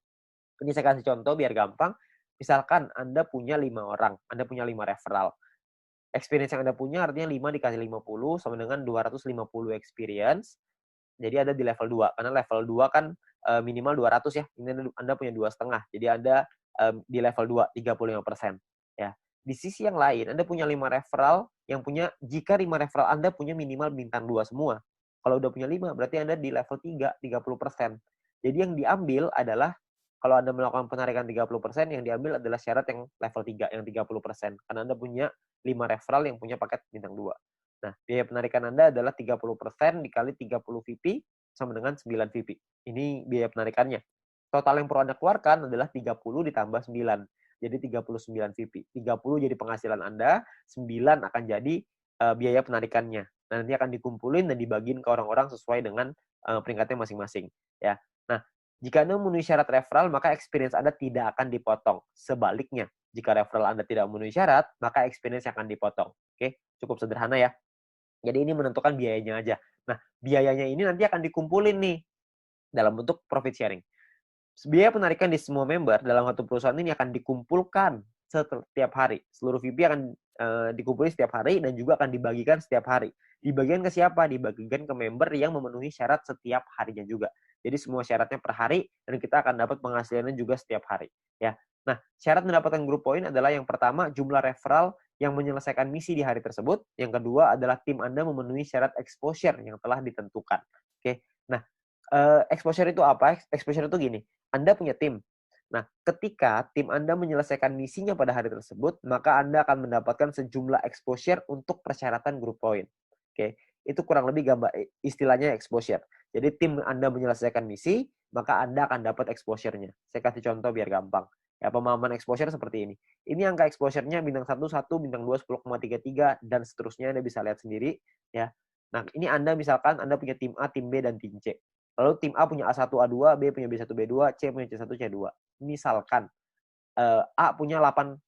Ini saya kasih contoh biar gampang. Misalkan Anda punya 5 orang, Anda punya 5 referral. Experience yang Anda punya artinya 5 dikali 50 sama dengan 250 experience. Jadi ada di level 2. Karena level 2 kan minimal 200 ya. Ini Anda punya 2,5. Jadi Anda di level 2, 35%. Ya. Di sisi yang lain, Anda punya 5 referral jika 5 referral Anda punya minimal bintang 2 semua. Kalau udah punya 5, berarti Anda di level 3, 30%. Jadi yang diambil adalah, kalau Anda melakukan penarikan 30%, yang diambil adalah syarat yang level 3, yang 30%. Karena Anda punya 5 referral yang punya paket bintang 2. Nah, biaya penarikan Anda adalah 30% dikali 30 VP sama dengan 9 VP. Ini biaya penarikannya. Total yang perlu Anda keluarkan adalah 30 ditambah 9. Jadi 39 VP. 30 jadi penghasilan Anda, 9 akan jadi biaya penarikannya. Nah, nanti akan dikumpulin dan dibagiin ke orang-orang sesuai dengan peringkatnya masing-masing. Ya. Nah, jika Anda memenuhi syarat referral, maka experience Anda tidak akan dipotong. Sebaliknya, jika referral Anda tidak memenuhi syarat, maka experience akan dipotong. Oke, cukup sederhana ya. Jadi ini menentukan biayanya aja. Nah, biayanya ini nanti akan dikumpulin nih dalam bentuk profit sharing. Biaya penarikan di semua member dalam satu perusahaan ini akan dikumpulkan setiap hari. Seluruh VP akan dikumpulkan setiap hari dan juga akan dibagikan setiap hari. Dibagikan ke siapa? Dibagikan ke member yang memenuhi syarat setiap harinya juga. Jadi semua syaratnya per hari dan kita akan dapat penghasilannya juga setiap hari. Ya. Nah, syarat mendapatkan group point adalah yang pertama jumlah referral yang menyelesaikan misi di hari tersebut. Yang kedua adalah tim Anda memenuhi syarat exposure yang telah ditentukan. Oke. Nah, exposure itu apa? Exposure itu gini. Anda punya tim. Nah, ketika tim Anda menyelesaikan misinya pada hari tersebut, maka Anda akan mendapatkan sejumlah exposure untuk persyaratan group point. Oke, itu kurang lebih gambar istilahnya exposure. Jadi tim Anda menyelesaikan misi, maka Anda akan dapat exposure-nya. Saya kasih contoh biar gampang. Ya, pemahaman exposure seperti ini. Ini angka exposure-nya bintang 1, 1, bintang 2, 10,33, dan seterusnya Anda bisa lihat sendiri. Ya. Nah, ini Anda misalkan Anda punya tim A, tim B, dan tim C. Lalu tim A punya A1, A2, B punya B1, B2, C punya C1, C2. Misalkan A punya 8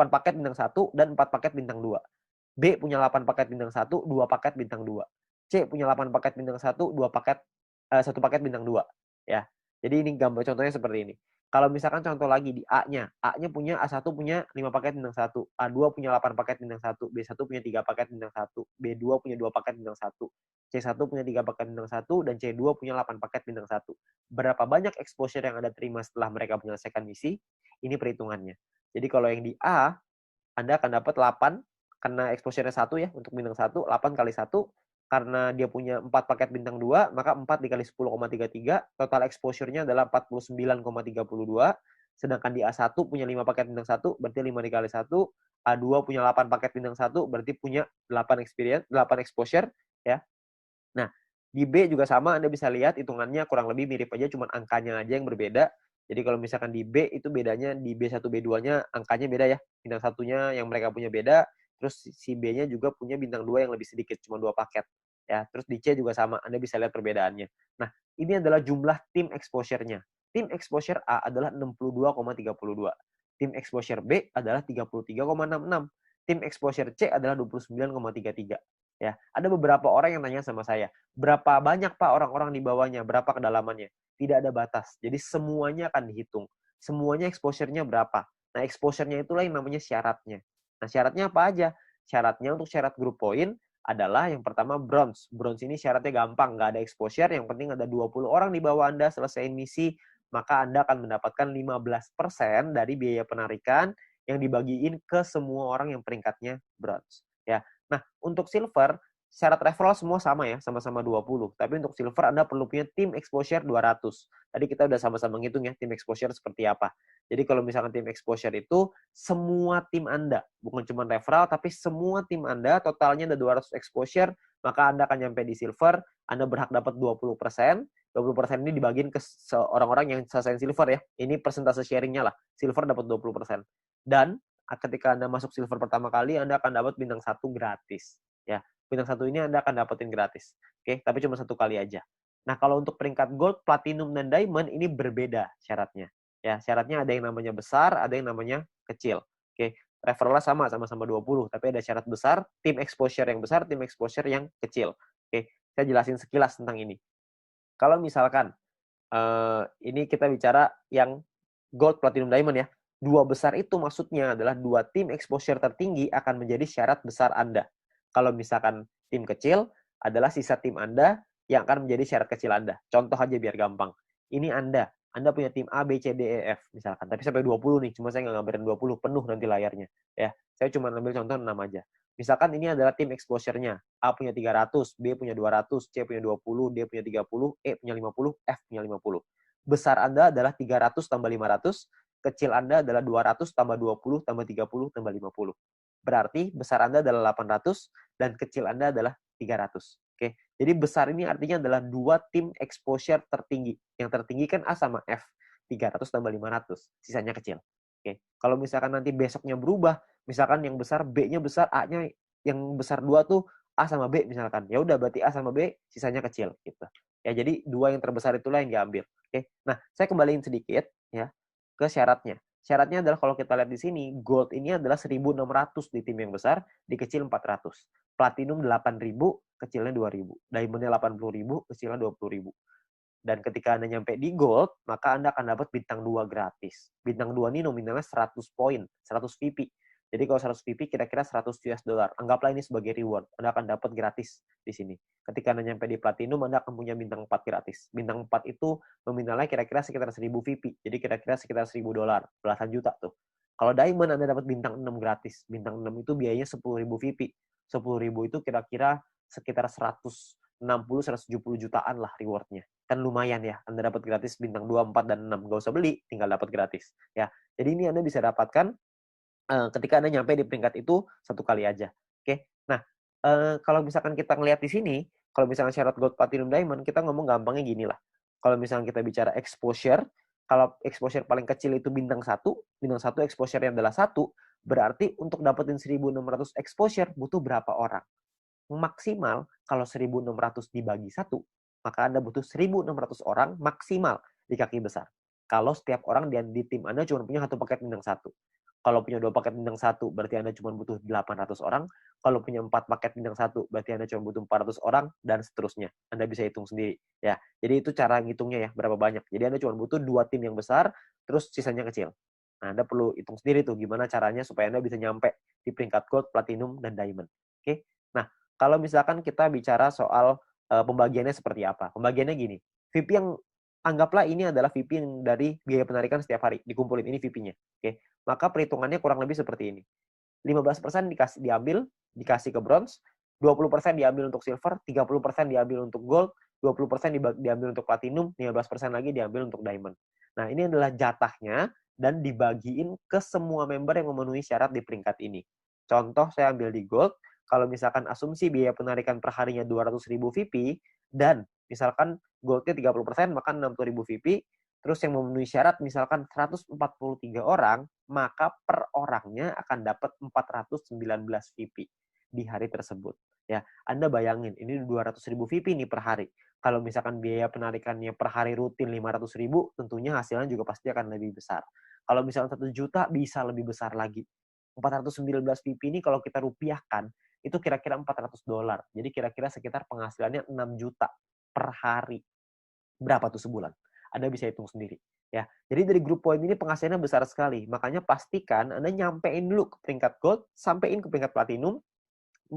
paket bintang 1 dan 4 paket bintang 2. B punya 8 paket bintang 1, 2 paket bintang 2. C punya 8 paket bintang 1, 1 paket bintang 2. Ya. Jadi ini gambar contohnya seperti ini. Kalau misalkan contoh lagi di A-nya punya A1 punya 5 paket bintang 1, A2 punya 8 paket bintang 1, B1 punya 3 paket bintang 1, B2 punya 2 paket bintang 1, C1 punya 3 paket bintang 1, dan C2 punya 8 paket bintang 1. Berapa banyak exposure yang Anda terima setelah mereka menyelesaikan misi? Ini perhitungannya. Jadi kalau yang di A, Anda akan dapat 8, karena exposure-nya 1 ya, untuk bintang 1, 8 kali 1, karena dia punya 4 paket bintang 2, maka 4 dikali 10,33, total exposure-nya adalah 49,32, sedangkan di A1 punya 5 paket bintang 1, berarti 5 dikali 1, A2 punya 8 paket bintang 1, berarti punya 8 exposure, ya. Nah, di B juga sama, Anda bisa lihat hitungannya kurang lebih mirip aja, cuma angkanya aja yang berbeda. Jadi kalau misalkan di B itu bedanya di B1, B2-nya angkanya beda ya. Bintang satunya yang mereka punya beda, terus si B-nya juga punya bintang 2 yang lebih sedikit, cuma 2 paket. Ya, terus di C juga sama, Anda bisa lihat perbedaannya. Nah, ini adalah jumlah tim exposure-nya. Tim exposure A adalah 62,32. Tim exposure B adalah 33,66. Tim exposure C adalah 29,33. Ya, ada beberapa orang yang tanya sama saya, berapa banyak Pak orang-orang di bawahnya, berapa kedalamannya? Tidak ada batas. Jadi semuanya akan dihitung. Semuanya exposure-nya berapa? Nah, exposure-nya itulah yang namanya syaratnya. Nah, syaratnya apa aja? Syaratnya untuk syarat group point adalah yang pertama bronze. Bronze ini syaratnya gampang, nggak ada exposure, yang penting ada 20 orang di bawah Anda selesai misi, maka Anda akan mendapatkan 15% dari biaya penarikan yang dibagiin ke semua orang yang peringkatnya bronze. Ya. Nah, untuk silver, syarat referral semua sama ya, sama-sama 20. Tapi untuk silver Anda perlu punya tim exposure 200. Tadi kita udah sama-sama ngitung ya, tim exposure seperti apa. Jadi kalau misalkan tim exposure itu, semua tim Anda, bukan cuma referral, tapi semua tim Anda, totalnya ada 200 exposure, maka Anda akan nyampe di silver, Anda berhak dapat 20%. 20% ini dibagiin ke orang-orang yang selesai silver ya. Ini persentase sharingnya lah. Silver dapat 20%. Dan ketika Anda masuk silver pertama kali, Anda akan dapat bintang 1 gratis. Ya, bintang 1 ini Anda akan dapetin gratis. Oke, tapi cuma 1 kali aja. Nah, kalau untuk peringkat gold, platinum, dan diamond ini berbeda syaratnya. Ya, syaratnya ada yang namanya besar, ada yang namanya kecil. Oke, referralnya sama-sama 20, tapi ada syarat besar, tim exposure yang besar, tim exposure yang kecil. Oke, saya jelasin sekilas tentang ini. Kalau misalkan ini kita bicara yang gold, platinum, diamond ya. 2 besar itu maksudnya adalah 2 tim exposure tertinggi akan menjadi syarat besar Anda. Kalau misalkan tim kecil adalah sisa tim Anda yang akan menjadi syarat kecil Anda. Contoh aja biar gampang. Ini Anda Anda punya tim A, B, C, D, E, F misalkan. Tapi sampai 20 nih, cuma saya nggak gambarin 20, penuh nanti layarnya. Ya, saya cuma ambil contoh 6 aja. Misalkan ini adalah tim exposure-nya. A punya 300, B punya 200, C punya 20, D punya 30, E punya 50, F punya 50. Besar Anda adalah 300 tambah 500, kecil Anda adalah 200 tambah 20 tambah 30 tambah 50. Berarti besar Anda adalah 800 dan kecil Anda adalah 300. Oke. Jadi besar ini artinya adalah dua tim exposure tertinggi. Yang tertinggi kan A sama F. 300 tambah 500. Sisanya kecil. Oke. Kalau misalkan nanti besoknya berubah, misalkan yang besar B-nya besar, A-nya yang besar 2 tuh A sama B misalkan. Ya udah berarti A sama B sisanya kecil gitu. Ya jadi dua yang terbesar itulah yang diambil. Oke. Nah, saya kembaliin sedikit ya ke syaratnya. Syaratnya adalah kalau kita lihat di sini, gold ini adalah 1.600 di tim yang besar, di kecil 400. Platinum 8.000, kecilnya 2.000. Diamondnya 80.000, kecilnya 20.000. Dan ketika Anda nyampe di gold, maka Anda akan dapat bintang 2 gratis. Bintang 2 ini nominalnya 100 poin, 100 VP. Jadi kalau 100 VP kira-kira 100 US dollar. Anggaplah ini sebagai reward. Anda akan dapat gratis di sini. Ketika Anda nyampe di platinum, Anda akan punya bintang 4 gratis. Bintang 4 itu nominalnya kira-kira sekitar 1000 VP. Jadi kira-kira sekitar 1000 dolar, belasan juta tuh. Kalau diamond Anda dapat bintang 6 gratis. Bintang 6 itu biayanya 10.000 VP. 10.000 itu kira-kira sekitar 160-170 jutaan lah rewardnya. Kan lumayan ya, Anda dapat gratis bintang 2, 4, dan 6. Nggak usah beli, tinggal dapat gratis. Ya, jadi ini Anda bisa dapatkan ketika Anda nyampe di peringkat itu satu kali aja. Oke. Nah, kalau misalkan kita ngelihat di sini, kalau misalkan syarat gold, platinum, diamond, kita ngomong gampangnya gini lah. Kalau misalkan kita bicara exposure, kalau exposure paling kecil itu bintang 1 exposure-nya adalah 1, berarti untuk dapetin 1.600 exposure butuh berapa orang? Maksimal kalau 1.600 dibagi 1, maka Anda butuh 1.600 orang maksimal di kaki besar. Kalau setiap orang di tim Anda cuma punya satu paket bintang 1. Kalau punya 2 paket bintang 1, berarti Anda cuma butuh 800 orang. Kalau punya 4 paket bintang 1, berarti Anda cuma butuh 400 orang, dan seterusnya. Anda bisa hitung sendiri. Ya, jadi itu cara ngitungnya ya, berapa banyak. Jadi Anda cuma butuh 2 tim yang besar, terus sisanya kecil. Nah, Anda perlu hitung sendiri tuh gimana caranya supaya Anda bisa nyampe di peringkat gold, platinum, dan diamond. Oke? Nah, kalau misalkan kita bicara soal pembagiannya seperti apa. Pembagiannya gini, VP yang anggaplah ini adalah VP yang dari biaya penarikan setiap hari, dikumpulin, ini VP-nya. Oke, maka perhitungannya kurang lebih seperti ini. 15% dikasih ke bronze, 20% diambil untuk silver, 30% diambil untuk gold, 20% diambil untuk platinum, 15% lagi diambil untuk diamond. Nah, ini adalah jatahnya dan dibagiin ke semua member yang memenuhi syarat di peringkat ini. Contoh saya ambil di gold, kalau misalkan asumsi biaya penarikan per harinya 200.000 VP, dan misalkan goldnya 30%, maka 60.000 VP, terus yang memenuhi syarat misalkan 143 orang, maka per orangnya akan dapat 419 VP di hari tersebut. Ya, Anda bayangin, ini 200.000 VP nih per hari. Kalau misalkan biaya penarikannya per hari rutin 500.000, tentunya hasilnya juga pasti akan lebih besar. Kalau misalkan 1 juta, bisa lebih besar lagi. 419 VP ini kalau kita rupiahkan, itu kira-kira 400 dolar. Jadi kira-kira sekitar penghasilannya 6 juta per hari. Berapa tuh sebulan? Anda bisa hitung sendiri. Ya, jadi dari grup poin ini penghasilannya besar sekali. Makanya pastikan Anda nyampein dulu ke peringkat gold, sampein ke peringkat platinum,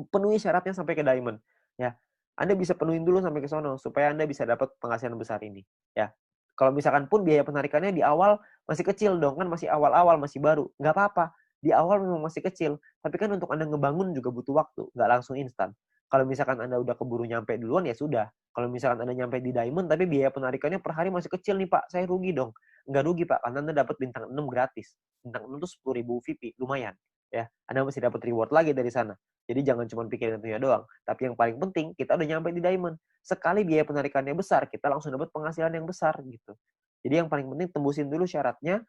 penuhi syaratnya sampai ke diamond. Ya, Anda bisa penuhin dulu sampai ke sono supaya Anda bisa dapat penghasilan besar ini. Ya, kalau misalkan pun biaya penarikannya di awal masih kecil dong, kan masih awal-awal, masih baru. Nggak apa-apa. Di awal memang masih kecil, tapi kan untuk Anda ngebangun juga butuh waktu, nggak langsung instan. Kalau misalkan Anda udah keburu nyampe duluan, ya sudah. Kalau misalkan Anda nyampe di diamond, tapi biaya penarikannya per hari masih kecil nih Pak, saya rugi dong. Nggak rugi Pak, karena Anda dapat bintang 6 gratis. Bintang 6 itu 10.000 VP, lumayan. Ya, Anda masih dapat reward lagi dari sana. Jadi jangan cuma pikirin tentunya doang. Tapi yang paling penting, kita udah nyampe di diamond. Sekali biaya penarikannya besar, kita langsung dapat penghasilan yang besar gitu. Jadi yang paling penting tembusin dulu syaratnya,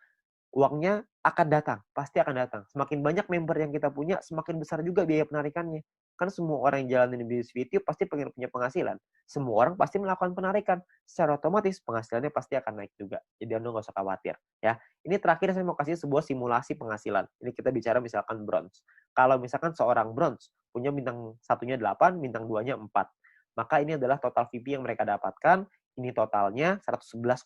uangnya akan datang, pasti akan datang. Semakin banyak member yang kita punya, semakin besar juga biaya penarikannya. Kan semua orang yang jalanin bisnis video pasti pengen punya penghasilan. Semua orang pasti melakukan penarikan. Secara otomatis penghasilannya pasti akan naik juga. Jadi Anda nggak usah khawatir. Ya, ini terakhir saya mau kasih sebuah simulasi penghasilan. Ini kita bicara misalkan bronze. Kalau misalkan seorang bronze punya bintang satunya 8, bintang 2-nya 4. Maka ini adalah total VP yang mereka dapatkan. Ini totalnya 111,84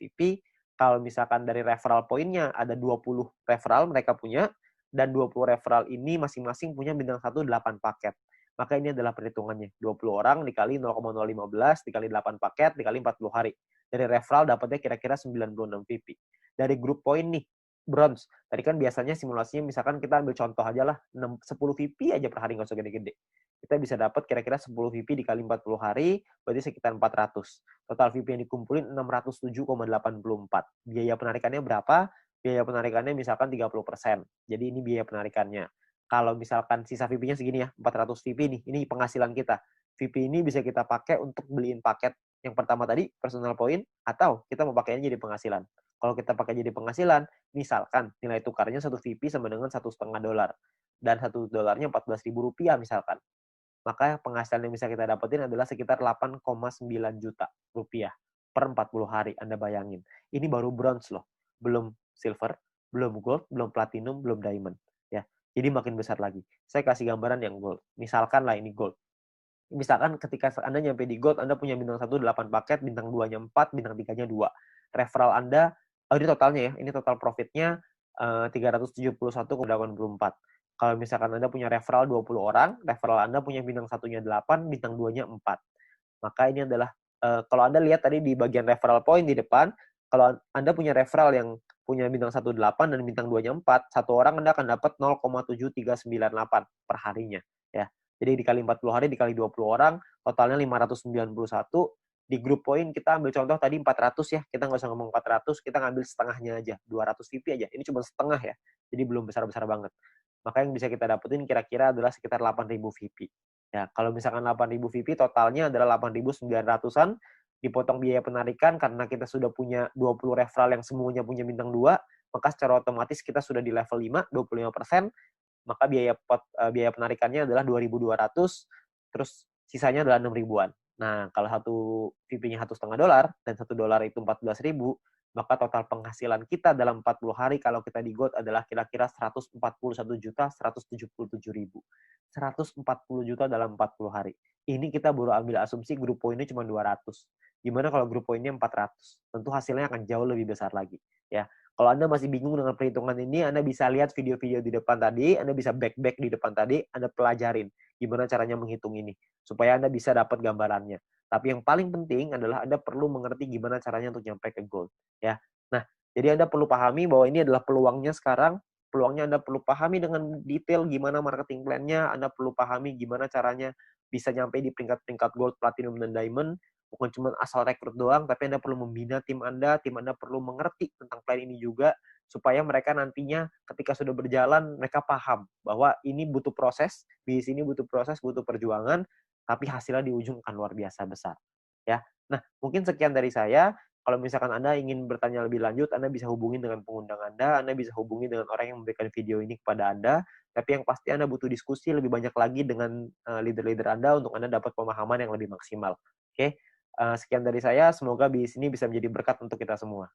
VP. Kalau misalkan dari referral poinnya ada 20 referral mereka punya, dan 20 referral ini masing-masing punya bintang 1 8 paket. Maka ini adalah perhitungannya. 20 orang dikali 0,015 dikali 8 paket dikali 40 hari. Dari referral dapatnya kira-kira 96 VP. Dari grup poin nih, bronze. Tadi kan biasanya simulasinya misalkan kita ambil contoh aja lah, 10 VP aja per hari, nggak usah gede-gede. Kita bisa dapat kira-kira 10 VP dikali 40 hari, berarti sekitar 400. Total VP yang dikumpulin 607,84. Biaya penarikannya berapa? Biaya penarikannya misalkan 30%. Jadi ini biaya penarikannya. Kalau misalkan sisa VP-nya segini ya, 400 VP nih, ini penghasilan kita. VP ini bisa kita pakai untuk beliin paket yang pertama tadi, personal point, atau kita mau pakainya jadi penghasilan. Kalau kita pakai jadi penghasilan, misalkan nilai tukarnya 1 VP sama dengan $1,5, dan $1 Rp14.000 misalkan. Maka penghasilan yang bisa kita dapetin adalah sekitar 8,9 juta rupiah per 40 hari. Anda bayangin. Ini baru bronze loh. Belum silver, belum gold, belum platinum, belum diamond. Ya, jadi makin besar lagi. Saya kasih gambaran yang gold. Misalkan lah ini gold. Misalkan ketika Anda nyampe di gold, Anda punya bintang 1 8 paket, bintang 2-nya 4, bintang 3-nya 2. Referral Anda, ini totalnya ya, ini total profitnya 371,84. Kalau misalkan Anda punya referral 20 orang, referral Anda punya bintang 1-nya 8, bintang 2-nya 4. Maka ini adalah, kalau Anda lihat tadi di bagian referral point di depan, kalau Anda punya referral yang punya bintang 1 8 dan bintang 2-nya 4, satu orang Anda akan dapat 0,7398 per harinya. Ya. Jadi dikali 40 hari, dikali 20 orang, totalnya 591. Di grup poin kita ambil contoh tadi 400 ya, kita nggak usah ngomong 400, kita ngambil setengahnya aja, 200 VP aja. Ini cuma setengah ya, jadi belum besar-besar banget. Maka yang bisa kita dapetin kira-kira adalah sekitar 8.000 VP. Ya, kalau misalkan 8.000 VP, totalnya adalah 8.900-an, dipotong biaya penarikan karena kita sudah punya 20 referral yang semuanya punya bintang 2, maka secara otomatis kita sudah di level 5, 25%, maka biaya penarikannya adalah 2.200, terus sisanya adalah 6 ribuan. Nah, kalau satu VP-nya $1,5 dan $1 itu 14.000, maka total penghasilan kita dalam 40 hari kalau kita di gold adalah kira-kira 141.177.000. 140 juta dalam 40 hari. Ini kita baru ambil asumsi grup poinnya cuma 200. Gimana kalau grup poinnya 400? Tentu hasilnya akan jauh lebih besar lagi. Ya, kalau Anda masih bingung dengan perhitungan ini, Anda bisa lihat video-video di depan tadi, Anda bisa back di depan tadi, Anda pelajarin gimana caranya menghitung ini, supaya Anda bisa dapat gambarannya. Tapi yang paling penting adalah Anda perlu mengerti gimana caranya untuk nyampe ke gold. Ya. Nah, jadi Anda perlu pahami bahwa ini adalah peluangnya sekarang, peluangnya Anda perlu pahami dengan detail gimana marketing plan-nya, Anda perlu pahami gimana caranya bisa nyampe di peringkat-peringkat gold, platinum, dan diamond, bukan cuma asal rekrut doang, tapi Anda perlu membina tim Anda perlu mengerti tentang plan ini juga, supaya mereka nantinya ketika sudah berjalan, mereka paham bahwa ini butuh proses, di sini butuh proses, butuh perjuangan, tapi hasilnya di ujung akan luar biasa besar. Ya, nah mungkin sekian dari saya. Kalau misalkan Anda ingin bertanya lebih lanjut, Anda bisa hubungi dengan pengundang Anda bisa hubungi dengan orang yang memberikan video ini kepada Anda, tapi yang pasti Anda butuh diskusi lebih banyak lagi dengan leader-leader Anda untuk Anda dapat pemahaman yang lebih maksimal. Oke? Sekian dari saya, semoga bisnis ini bisa menjadi berkat untuk kita semua.